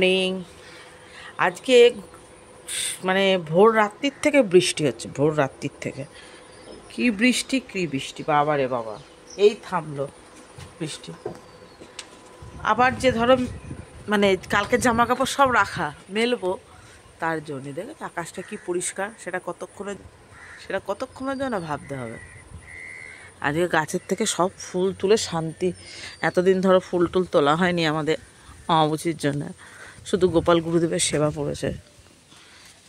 Morning. আজকে মানে ভোর রাত্রির থেকে বৃষ্টি হচ্ছে, ভোর রাত্রির থেকে কি বৃষ্টি বাবা রে বাবা, এই থামলো বৃষ্টি। আবার যে ধরো মানে কালকে জামা কাপড় সব রাখা মেলবো, তার জন্য দেখে আকাশটা কি পরিষ্কার, সেটা কতক্ষণের জন্য ভাবতে হবে। আজকে গাছের থেকে সব ফুল তুলে শান্তি, এতদিন ধরো ফুল টুল তোলা হয়নি আমাদের অমাবস্যার জন্য, শুধু গোপাল গুরুদেবের সেবা পড়েছে,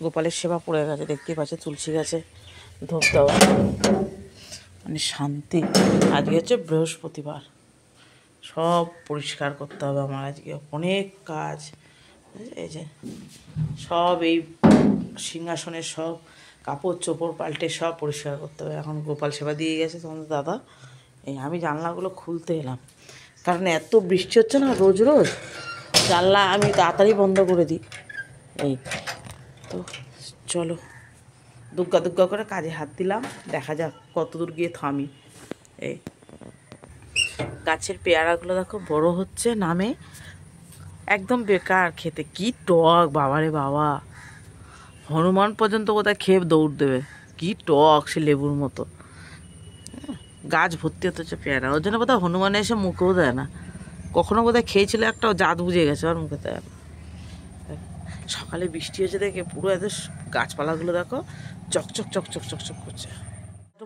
গোপালের সেবা পড়ে গেছে, দেখতে পাচ্ছে তুলসী গাছে ধূপ দেওয়া, মানে শান্তি। আজকে হচ্ছে বৃহস্পতিবার, সব পরিষ্কার করতে হবে আমার, আজকে অনেক কাজ। এই যে সব এই সিংহাসনের সব কাপড় চোপড় পাল্টে সব পরিষ্কার করতে হবে। এখন গোপাল সেবা দিয়ে গেছে তোমাদের দাদা। এই আমি জানলাগুলো খুলতে এলাম, কারণ এত বৃষ্টি হচ্ছে না রোজ রোজ, জানলা আমি তাড়াতাড়ি বন্ধ করে দিই। এই তো চলো দুগ্গা করে কাজে হাত দিলাম, দেখা যাক কত দূর গিয়ে থামি। এই গাছের পেয়ারাগুলো দেখো বড় হচ্ছে নামে, একদম বেকার খেতে, কি টক বাবারে বাবা, হনুমান পর্যন্ত কোথায় খেয়ে দৌড় দেবে, কি টক সে লেবুর মতো। গাছ ভর্তি হতে হচ্ছে পেয়ারা, ওর জন্য বোধহয় হনুমানে এসে মুখেও দেয় না, কখনো বোধহয় খেয়েছিল একটা, জাত বুঝে গেছে আর মুখে দেয় না। সকালে বৃষ্টি হয়েছে দেখে পুরো এত গাছপালাগুলো দেখো চকচক করছে।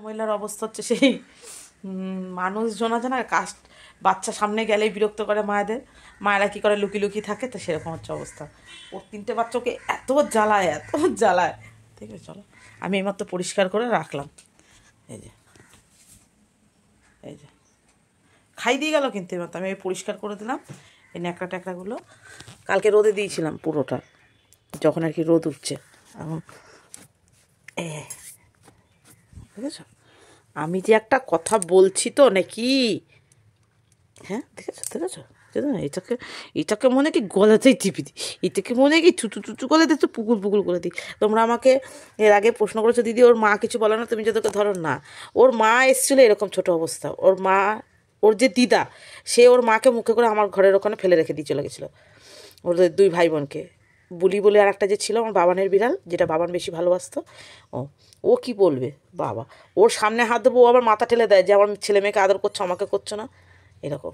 মহিলার অবস্থা হচ্ছে সেই মানুষজন আছে না, কাস্ট বাচ্চা সামনে গেলেই বিরক্ত করে মায়েদের, মায়েরা কী করে লুকিয়ে থাকে, তো সেরকম হচ্ছে অবস্থা। ওর 3টে বাচ্চাকে এত জ্বালায় ঠিক আছে। চলো আমি এইমাত্র পরিষ্কার করে রাখলাম, এই যে খাই দিয়ে গেল, কিন্তু এইমাত্র আমি পরিষ্কার করে দিলাম। এই ন্যাকড়া ট্যাকড়াগুলো কালকে রোদে দিয়েছিলাম পুরোটা, যখন আর কি রোদ উঠছে এখন। দেখেছ আমি যে একটা কথা বলছি তো নাকি, হ্যাঁ দেখেছো এটাকে মনে কি গলাতেই টিপি দিই, এটাকে মনে কি চুচু করে দিচ্ছ, পুকুর করে দিই। তোমরা আমাকে এর আগে প্রশ্ন করেছো, দিদি ওর মা কিছু বলে না, তুমি যদি ওকে ধরো না, ওর মা এসেছিলো এরকম ছোট অবস্থা, ওর যে দিদা, সে ওর মাকে মুখে করে আমার ঘরের ওখানে ফেলে রেখে দিয়ে চলে গেছিলো, ওদের 2 ভাই বোনকে। বুলি বলে আর একটা যে ছিল আমার বাবানের বিড়াল, যেটা বাবান বেশি ভালোবাসতো, ও কি বলবে বাবা, ওর সামনে হাত দেবো, ও আবার মাথা ঠেলে দেয় যে আমার ছেলে মেয়েকে আদর করছো, আমাকে করছো না, এরকম।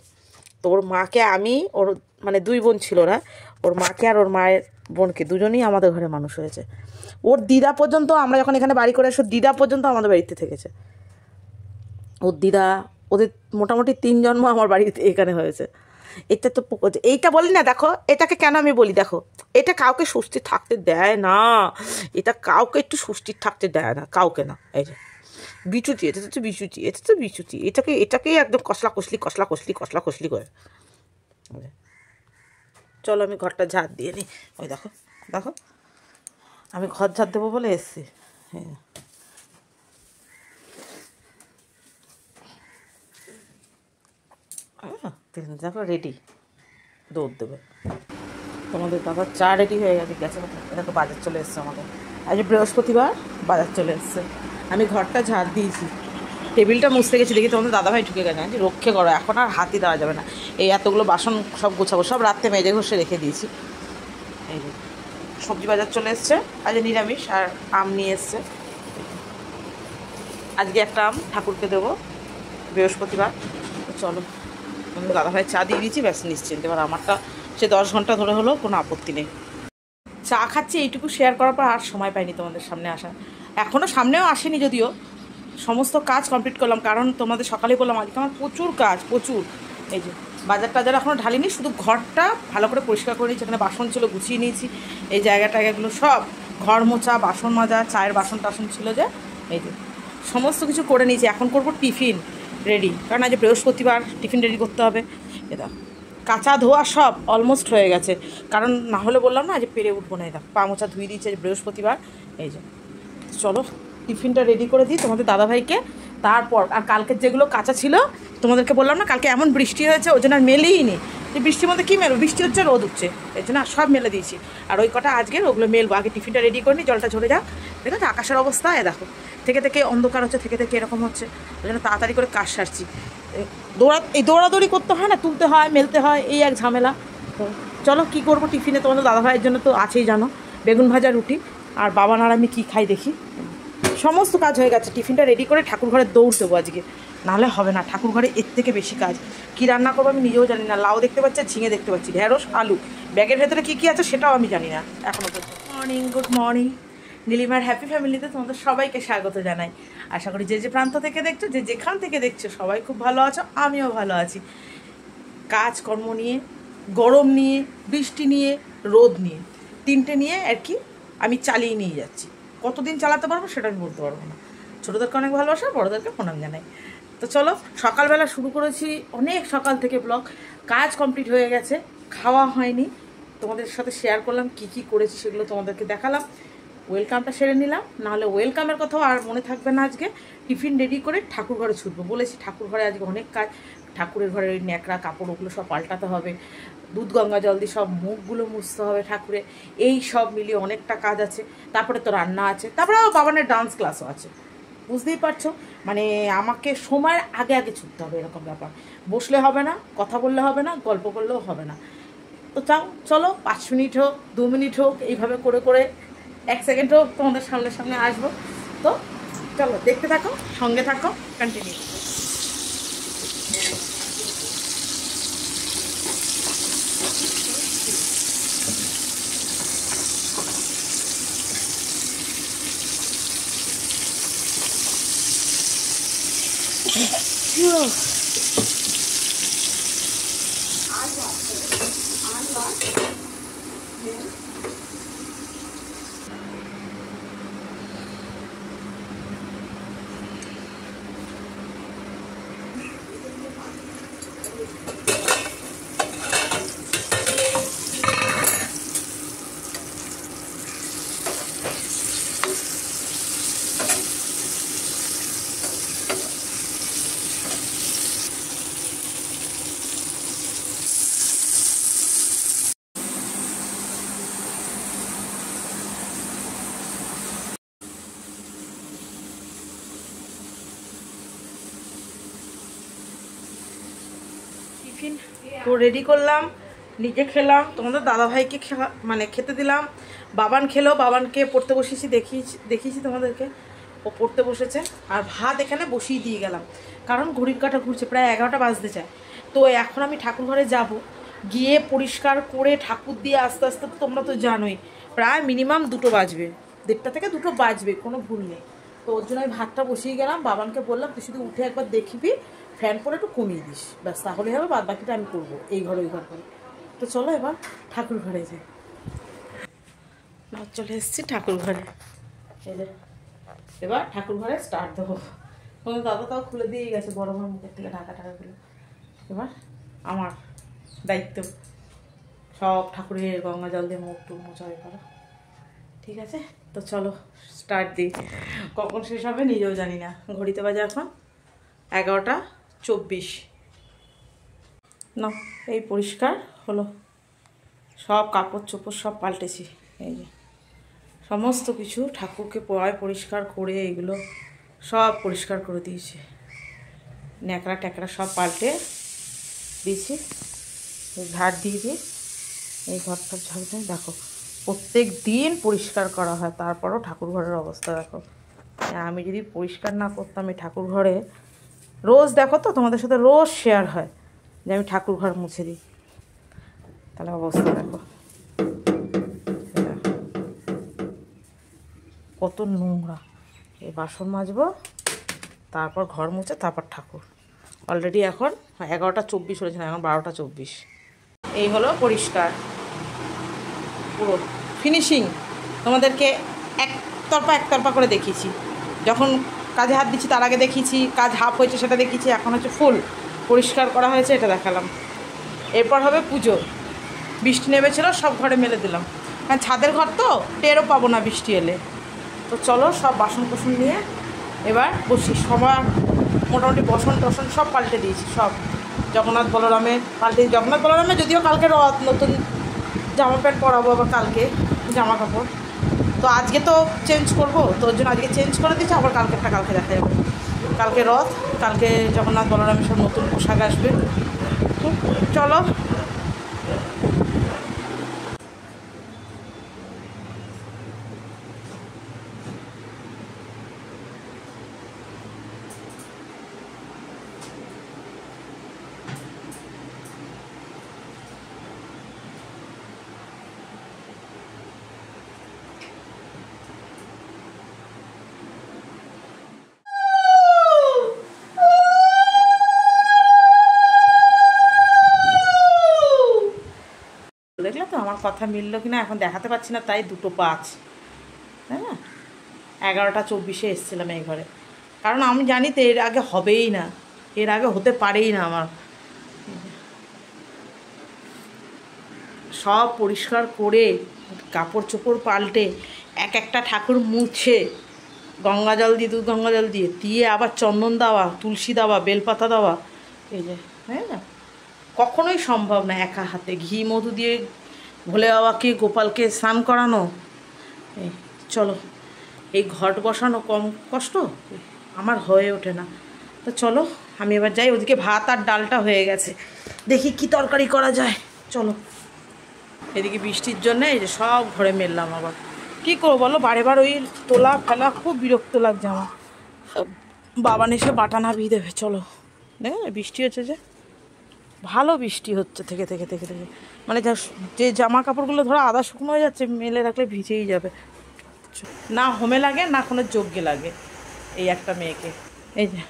তো ওর মাকে আমি, ওর মানে 2 বোন ছিল না, ওর মাকে আর ওর মায়ের বোনকে দুজনেই আমাদের ঘরে মানুষ হয়েছে। ওর দিদা পর্যন্ত, আমরা যখন এখানে বাড়ি করে আসি, দিদা পর্যন্ত আমাদের বাড়িতে থেকেছে। ওর দিদা, ওদের মোটামুটি 3 জন্ম আমার বাড়িতে এখানে হয়েছে। এটা তো এইটা বলি না, দেখো এটাকে কেন আমি বলি, দেখো এটা কাউকে সুস্থির থাকতে দেয় না, এটা কাউকে একটু সুস্থির থাকতে দেয় না, কাউকে না। এই যে বিচুতি, এটা তো বিচুতি, এটাকেই একদম কষলা কষলি করে। চলো আমি ঘরটা ঝাড় দিয়ে নিই। ওই দেখো আমি ঘর ঝাড় দেবো বলে এসছি। হ্যাঁ দেখো রেডি, দৌড় দেবে। তোমাদের দাদা চা রেডি হয়ে গেছে। দেখো বাজার চলে এসছে আমাদের, আজ বৃহস্পতিবার, বাজার চলে এসছে। আমি ঘরটা ঝাড় দিয়েছি, টেবিলটা মুছতে গেছি, দেখি তোমাদের দাদাভাই ঢুকে গেছে। আমি রক্ষে করো, এখন আর হাতই দেওয়া যাবে না। এই এতগুলো বাসন সব গোছাবো, সব রাত্রে মেজে ঘষে রেখে দিয়েছি। এই যে সবজি বাজার চলে এসছে, আজ নিরামিষ, আর আম নিয়ে এসছে। আজকে একটা আম ঠাকুরকে দেবো, বৃহস্পতিবার। চলো তোমাদের দাদাভাই চা দিয়ে দিয়েছি, ব্যাস নিশ্চিন্ত। এবার আমারটা সে 10 ঘন্টা ধরে হলো, কোনো আপত্তি নেই। চা খাচ্ছি, এইটুকু শেয়ার করার পর আর সময় পাইনি তোমাদের সামনে আসা, এখনও সামনেও আসেনি, যদিও সমস্ত কাজ কমপ্লিট করলাম, কারণ তোমাদের সকালে বললাম আজকে আমার প্রচুর কাজ, প্রচুর। এই যে বাজার টাজার এখনও ঢালিনি, শুধু ঘরটা ভালো করে পরিষ্কার করে নিয়েছি, এখানে বাসন ছিল গুছিয়ে নিয়েছি, এই জায়গাগুলো সব ঘর মোছা, বাসন মাজা, চায়ের বাসন টাসন ছিল যে, এই যে সমস্ত কিছু করে নিয়েছি। এখন করবো টিফিন রেডি, কারণ আজ বৃহস্পতিবার, টিফিন রেডি করতে হবে। এটা কাঁচা ধোয়া সব অলমোস্ট হয়ে গেছে, কারণ না হলে বললাম না আজ পেরে উঠবো না। এটা পা মোছা ধুয়ে দিয়েছে বৃহস্পতিবার। এই যে চলো টিফিনটা রেডি করে দিই তোমাদের দাদাভাইকে, তারপর আর কালকের যেগুলো কাঁচা ছিল তোমাদেরকে বললাম না, কালকে এমন বৃষ্টি হয়েছে ওই জন্য আর মেলেই নি, যে বৃষ্টির মধ্যে কী মেলবো, বৃষ্টি হচ্ছে রোদ উঠছে, এই জন্য সব মেলে দিয়েছি। আর ওই কটা আজকের ওগুলো মেলবো, আগে টিফিনটা রেডি করে নিই, জলটা ঝরে যাক। দেখো তো আকাশের অবস্থা, দেখো থেকে অন্ধকার হচ্ছে, থেকে এরকম হচ্ছে, ওই জন্য তাড়াতাড়ি করে কাজ সারছি। দৌড়াদৌড়ি করতে হয় না, তুলতে হয়, মেলতে হয়, এই এক ঝামেলা। তো চলো কি করবো টিফিনে, তোমাদের দাদাভাইয়ের জন্য তো আছেই জানো, বেগুন ভাজা রুটি, আর বাবা আর আমি কী খাই দেখি। সমস্ত কাজ হয়ে গেছে, টিফিনটা রেডি করে ঠাকুর ঘরে দৌড় দেবো আজকে, নাহলে হবে না। ঠাকুর ঘরে এর থেকে বেশি কাজ, কী রান্না করবো আমি নিজেও জানি না। লাউ দেখতে পাচ্ছি, ঝিঙে দেখতে পাচ্ছি, ঢেঁড়স, আলু, ব্যাগের ভেতরে কী কী আছে সেটাও আমি জানি না এখনও পর্যন্ত। মর্নিং, গুড মর্নিং, নীলিমার হ্যাপি ফ্যামিলিতে তোমাদের সবাইকে স্বাগত জানাই। আশা করি যে যে প্রান্ত থেকে দেখছো, যে যেখান থেকে দেখছো, সবাই খুব ভালো আছো, আমিও ভালো আছি। কাজকর্ম নিয়ে, গরম নিয়ে, বৃষ্টি নিয়ে, রোদ নিয়ে, তিনটে নিয়ে আর কি আমি চালিয়ে নিয়ে যাচ্ছি। কতদিন চালাতে পারবো সেটা আমি বলতে পারবো না। ছোটোদেরকে অনেক ভালোবাসা, বড়োদেরকে প্রণাম জানাই। তো চলো, সকালবেলা শুরু করেছি, অনেক সকাল থেকে ব্লগ, কাজ কমপ্লিট হয়ে গেছে, খাওয়া হয়নি, তোমাদের সাথে শেয়ার করলাম কি কি করেছি, সেগুলো তোমাদেরকে দেখালাম। ওয়েলকামটা সেরে নিলাম, নাহলে ওয়েলকামের কথাও আর মনে থাকবে না। আজকে টিফিন রেডি করে ঠাকুর ঘরে ছুটবো বলেছি। ঠাকুর ঘরে আজকে অনেক কাজ, ঠাকুরের ঘরে ওই ন্যাকড়া কাপড় ওগুলো সব পাল্টাতে হবে, দুধ গঙ্গা জল দিয়ে সব মুখগুলো মুছতে হবে ঠাকুরে, এই সব মিলিয়ে অনেকটা কাজ আছে। তারপরে তো রান্না আছে, তারপরে বাবানের ডান্স ক্লাসও আছে। বুঝতেই পারছো, মানে আমাকে সময়ের আগে আগে ছুটতে হবে, এরকম ব্যাপার। বসলে হবে না, কথা বললে হবে না, গল্প করলেও হবে না। তো চলো 5 মিনিট হোক, 2 মিনিট হোক, এইভাবে করে করে 1 সেকেন্ড হোক তোমাদের সামনে আসবো। তো চলো দেখতে থাকো, সঙ্গে থাকো, কন্টিনিউ। টিফিন তো রেডি করলাম, নিজে খেলাম, তোমাদের দাদাভাইকে মানে খেতে দিলাম, বাবান খেলো, বাবানকে পড়তে বসিয়েছি, দেখিয়েছি তোমাদেরকে, ও পড়তে বসেছে। আর ভাত এখানে বসিয়ে দিয়ে গেলাম, কারণ ঘড়ির কাঁটা ঘুরছে, প্রায় 11টা বাজতে চায়। তো এখন আমি ঠাকুর ঘরে যাব, গিয়ে পরিষ্কার করে ঠাকুর দিয়ে আস্তে আস্তে, তোমরা তো জানোই প্রায় মিনিমাম 2টো বাজবে, 1:30 থেকে 2টো বাজবে, কোনো ভুল নেই। তো ওর জন্য আমি ভাতটা বসিয়ে গেলাম, বাবানকে বললাম তুই শুধু উঠে একবার দেখবি, ফ্যান করে একটু কমিয়ে দিস, ব্যাস, তাহলে হবে, বাদ বাকিটা আমি করবো এই ঘর ওই ঘর করে। তো চলো এবার ঠাকুর ঘরে যাই। চলে এসেছি ঠাকুর ঘরে, এবার ঠাকুর ঘরে স্টার্ট দেবো। তোমার দাদা তাও খুলে দিয়েই গেছে, বড় বড় মুখের থেকে ঢাকাগুলো। এবার আমার দায়িত্ব সব ঠাকুরের গঙ্গা জল দিয়ে মুখ টুক মোছা করা, ঠিক আছে? তো চলো স্টার্ট দিই। কখন শেষ হবে নিজেও জানি না, ঘড়িতে বাজে এখন 11:24। না, এই পরিষ্কার হলো, সব কাপড় চোপড় সব পাল্টেছি, এই যে সমস্ত কিছু ঠাকুরকে পড়ায় পরিষ্কার করে এগুলো সব পরিষ্কার করে দিয়েছি, ন্যাকড়া ট্যাকড়া সব পাল্টে দিয়েছি, ঝাড় দিয়ে দিই। এই ঘরটা ঝাড় দিয়ে দেখো, প্রত্যেক দিন পরিষ্কার করা হয়, তারপরও ঠাকুর ঘরের অবস্থা দেখো। আমি যদি পরিষ্কার না করতাম এই ঠাকুর ঘরে, রোজ দেখো তো তোমাদের সাথে রোজ শেয়ার হয় যে আমি ঠাকুর ঘর মুছে দিই, তাহলে অবস্থা দেখো কত নোংরা। এই বাসন মাজবো, তারপর ঘর মুছে, তারপর ঠাকুর। অলরেডি এখন 11:24 হয়েছে, না এখন 12:24। এই হলো পরিষ্কার, পুরো ফিনিশিং। তোমাদেরকে একতরফা করে দেখিয়েছি, যখন কাজে হাত দিচ্ছি তার আগে দেখিয়েছি, কাজ হাফ হয়েছে সেটা দেখিয়েছি, এখন হচ্ছে ফুল পরিষ্কার করা হয়েছে, এটা দেখালাম। এরপর হবে পুজো, বৃষ্টি নেমেছিল, সব ঘরে মেলে দিলাম, কারণ ছাদের ঘর তো টেরও পাবো না বৃষ্টি এলে। তো চলো সব বাসন কোসন নিয়ে এবার বসি। সবার মোটামুটি বাসন টসন সব পাল্টে দিয়েছি, সব জগন্নাথ বলরামের পাল্টে, জগন্নাথ বলরামের যদিও কালকে রথ, নতুন জামা প্যান্ট পরাবো আবার কালকে, জামা কাপড় তো আজকে তো চেঞ্জ করবো, তো ওর জন্য আজকে চেঞ্জ করে দিচ্ছি, আবার কালকেরটা কালকে দেখা যাবে। কালকে রথ, কালকে জগন্নাথ বলরামের সব নতুন পোশাক আসবে। চলো কথা মিললো কিনা এখন দেখাতে পারছি না, তাই 2:05। হ্যাঁ, 11:24 এসেছিলাম এই ঘরে, কারণ আমি জানি তো এর আগে হবেই না, এর আগে হতে পারেই না আমার। সব পরিষ্কার করে কাপড় চোপড় পাল্টে একটা ঠাকুর মুছে গঙ্গা জল দিয়ে, দুধ গঙ্গা জল দিয়ে দিয়ে আবার চন্দন দেওয়া, তুলসী দেওয়া, বেলপাতা দেওয়া, এই যে, হ্যাঁ না, কখনোই সম্ভব না একা হাতে। ঘি মধু দিয়ে ভোলে বাবাকে, গোপালকে স্নান করানো, এই চলো, এই ঘট বসানো কম কষ্ট, আমার হয়ে ওঠে না। তো চলো আমি এবার যাই, ওদিকে ভাত আর ডালটা হয়ে গেছে, দেখি কি তরকারি করা যায়। চলো, এদিকে বৃষ্টির জন্যে এই যে সব ঘরে মেললাম। আবার কী করবো বলো, বারে বার ওই তোলা ফেলা, খুব বিরক্ত লাগছে আমার। বাবান এসে বাটা নামিয়ে দেবে। চলো, দেখ বৃষ্টি হচ্ছে যে, ভালো বৃষ্টি হচ্ছে থেকে থেকে থেকে থেকে, মানে যে জামা কাপড়গুলো ধরো আদা শুকনো হয়ে যাচ্ছে, মেলে রাখলে ভিজেই যাবে, না হোমে লাগে না কোনো যজ্ঞে লাগে এই একটা মেয়েকে। এই যে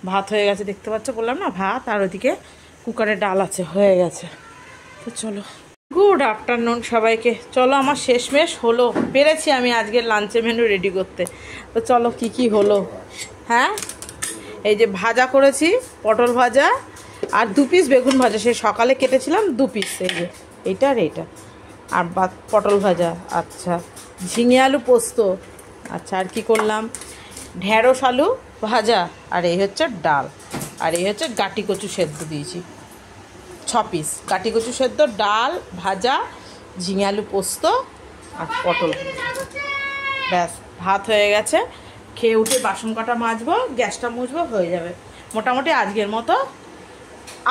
ভাত হয়ে গেছে দেখতে পাচ্ছ, বললাম না ভাত, আর ওদিকে কুকারে ডাল আছে, হয়ে গেছে। তো চলো, গুড আফটারনুন সবাইকে। চলো, আমার শেষমেশ হলো, পেরেছি আমি আজকের লাঞ্চের মেনু রেডি করতে। তো চলো কি কি হলো। হ্যাঁ, এই যে ভাজা করেছি, পটল ভাজা, আর 2 পিস বেগুন ভাজা, সে সকালে কেটেছিলাম 2 পিস, এই যে এইটা আর এইটা, আর পটল ভাজা, আচ্ছা, ঝিঙে আলু পোস্ত, আচ্ছা, আর কি করলাম, ঢেঁড়স আলু ভাজা, আর এই হচ্ছে ডাল, আর এই হচ্ছে গাটি কচু সেদ্ধ দিয়েছি 6 পিস, গাটি কচু সেদ্ধ, ডাল ভাজা, ঝিঙে আলু পোস্ত আর পটল। ব্যাস, ভাত হয়ে গেছে। খেয়ে উঠে বাসন কাটা মাজবো, গ্যাসটা মুছবো, হয়ে যাবে মোটামুটি আজকের মতো,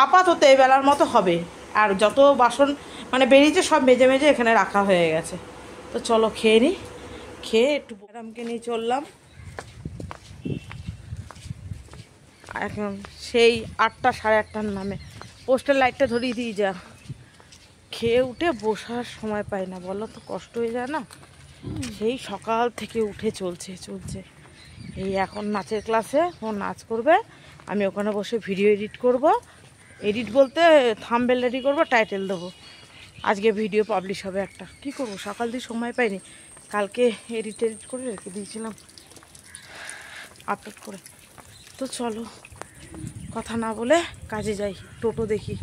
আপাতত এই বেলার মতো হবে। আর যত বাসন মানে বেরিয়েছে সব মেজে মেজে এখানে রাখা হয়ে গেছে। তো চলো খেয়ে নিই, খেয়ে একটু ম্যাডামকে নিয়ে চললাম। এখন সেই 8টা 8:30টার নামে পোস্টের লাইটটা ধরিয়ে দিয়ে যা। খেয়ে উঠে বসার সময় পাই না, বলো তো, কষ্ট হয়ে যায় না। সেই সকাল থেকে উঠে চলছে। এই এখন নাচের ক্লাসে, ও নাচ করবে, আমি ওখানে বসে ভিডিও এডিট করব। এডিট বলতে থাম্বনেল রেডি করবো, টাইটেল দেবো, আজকে ভিডিও পাবলিশ হবে একটা। কি করবো, সকাল দিয়ে সময় পাইনি, কালকে এডিট করে রেখে দিয়েছিলাম আপলোড করে। তো চলো, কথা না বলে কাজে যাই, টোটো দেখি।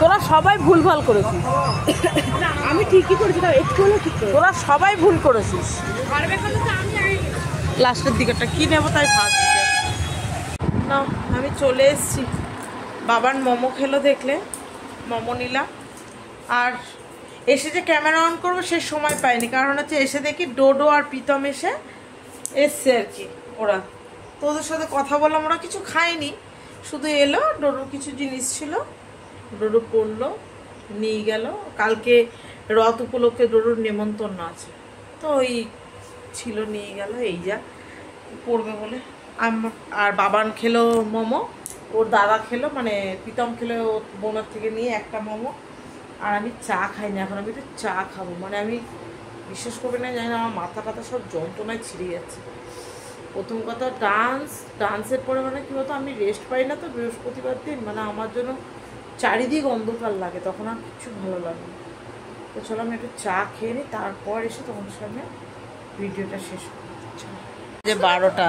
তোরা সবাই ভুলভাল করেছিস, আমি ঠিকই করেছি, তোরা সবাই ভুল করেছিস। লাস্টের দিকেটা কি নেবো তাই ভাবছি না। আমি চলে এসেছি, বাবার মোমো খেলো দেখলে, মোমো নিলাম। আর এসে যে ক্যামেরা অন করবো সে সময় পাইনি, কারণ হচ্ছে এসে দেখি ডোডো আর প্রীতম এসছে আর কি। ওরা তো ওদের সাথে কথা বললাম, ওরা কিছু খায়নি, শুধু এলো, ডোডোর কিছু জিনিস ছিল, ডোডো পড়লো, নিয়ে গেল। কালকে রথ উপলক্ষে ডোডোর নেমন্তন্ন আছে, তো ওই ছিল, নিয়ে গেল, এই যা পড়বে বলে। আর বাবান খেলো মোমো, ওর দাদা খেলো, মানে প্রীতম খেলো বোনের থেকে নিয়ে একটা মোমো। আর আমি চা খাইনি, এখন আমি একটু চা খাবো, মানে আমি বিশ্বাস করবে না, জানি না, আমার মাথা টাথা সব যন্ত্রণায় ছিঁড়ে যাচ্ছে। প্রথম কথা, ডান্সের পরে মানে কী হতো, আমি রেস্ট পাই না তো বৃহস্পতিবার দিন, মানে আমার জন্য চারিদিক অন্ধকার লাগে, তখন আর কিছু ভালো লাগে না। তো চলো আমি একটু চা খেয়ে নিই, তারপর এসে তোমাদের সামনে ভিডিওটা শেষ করি। যে 12টা,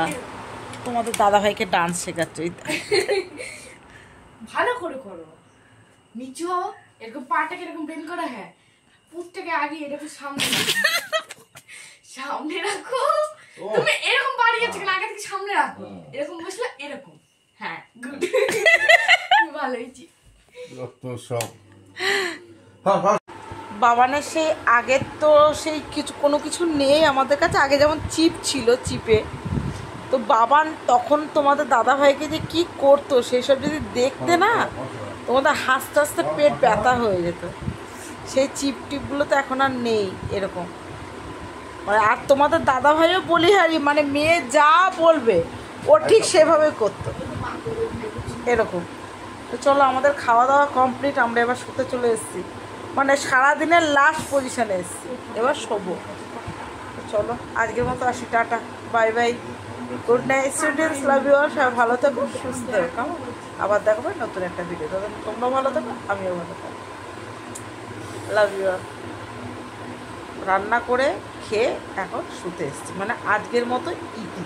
তোমাদের দাদাভাইকে ডান্স শেখাচ্ছে, ভালো করে করো, নিচু হও, এরকম পাটাকে এরকম বেন করা, হ্যাঁ, পুটটাকে আগে এরকম সামনে রাখো, তুমি এরকম বাড়ি যাচ্ছে কেন, আগে থেকে সামনে রাখো, এরকম বসলে এরকম, হ্যাঁ, গুড, ভালো হয়েছি। বাবানের সেই আগের তো সেই কোনো কিছু নেই আমাদের কাছে, আগে যেমন চিপ ছিল, চিপে তো বাবান তখন তোমাদের দাদাভাইকে যে কি করতো সেসব যদি দেখতে না, তোমাদের হাসতে হাসতে পেট ব্যথা হয়ে যেত। সেই চিপ টিপগুলো তো এখন আর নেই এরকম, মানে। আর তোমাদের দাদাভাইও বলিহারি, মানে মেয়ে যা বলবে ও ঠিক সেভাবে করতো এরকম। তো চলো, আমাদের খাওয়া দাওয়া কমপ্লিট, আমরা এবার শুতে চলে এসেছি, মানে সারাদিনের লাস্ট পজিশানে এসেছি, এবার শোবো। চলো আজকের মতো আসি, tata, bye bye. Good night students, love you all. সবাই ভালো থাকো, সুস্থ থাকো। আবার দেখাবো নতুন একটা ভিডিও। তোমরাও ভালো থাকো, আমিও ভালো থাকো। Love you all. রান্না করে খেয়ে এখন শুতে এসেছি, মানে আজকের মতো ইতি।